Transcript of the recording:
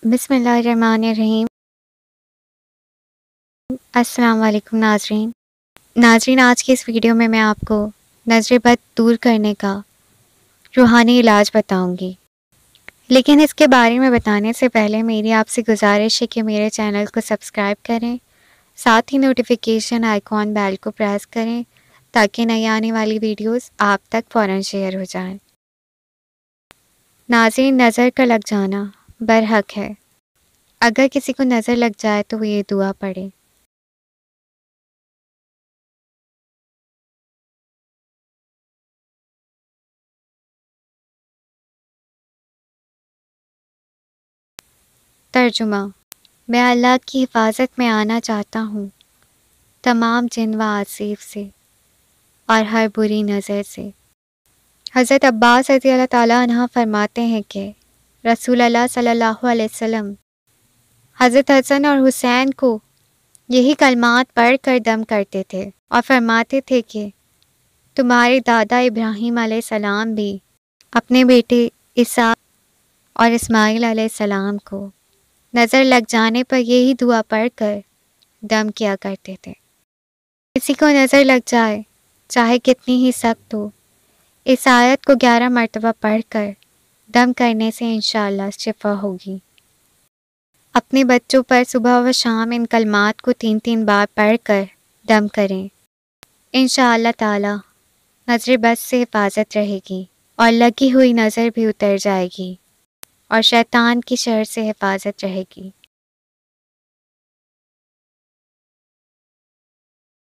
بسم اللہ الرحمن الرحیم۔ السلام علیکم ناظرین، آج کی اس ویڈیو میں آپ کو نظر بد دور کرنے کا روحانی علاج بتاؤں گی، لیکن اس کے بارے میں بتانے سے پہلے میری آپ سے گزارش ہے کہ میرے چینل کو سبسکرائب کریں، ساتھ ہی نوٹیفیکیشن آئیکن بیل کو پریس کریں تاکہ نئی آنے والی ویڈیوز آپ تک فوراً شیئر ہو جائیں۔ ناظرین، نظر کا لگ جانا برحق ہے۔ اگر کسی کو نظر لگ جائے تو وہ یہ دعا پڑھے: ترجمہ: میں اللہ کی حفاظت میں آنا چاہتا ہوں تمام جن و آصف سے اور ہر بری نظر سے۔ حضرت عباس رضی اللہ تعالیٰ عنہ فرماتے ہیں کہ رسول اللہ صلی اللہ علیہ وسلم حضرت حسن اور حسین کو یہی کلمات پڑھ کر دم کرتے تھے اور فرماتے تھے کہ تمہارے دادا ابراہیم علیہ السلام بھی اپنے بیٹے اسحاق اور اسماعیل علیہ السلام کو نظر لگ جانے پر یہی دعا پڑھ کر دم کیا کرتے تھے۔ کسی کو نظر لگ جائے چاہے کتنی ہی سخت ہو، اس آیت کو 11 مرتبہ پڑھ کر دم کرنے سے انشاءاللہ شفا ہوگی۔ اپنے بچوں پر صبح و شام ان کلمات کو 3 بار پڑھ کر دم کریں، انشاءاللہ تعالی نظر بد سے حفاظت رہے گی اور لگی ہوئی نظر بھی اتر جائے گی اور شیطان کی شر سے حفاظت رہے گی۔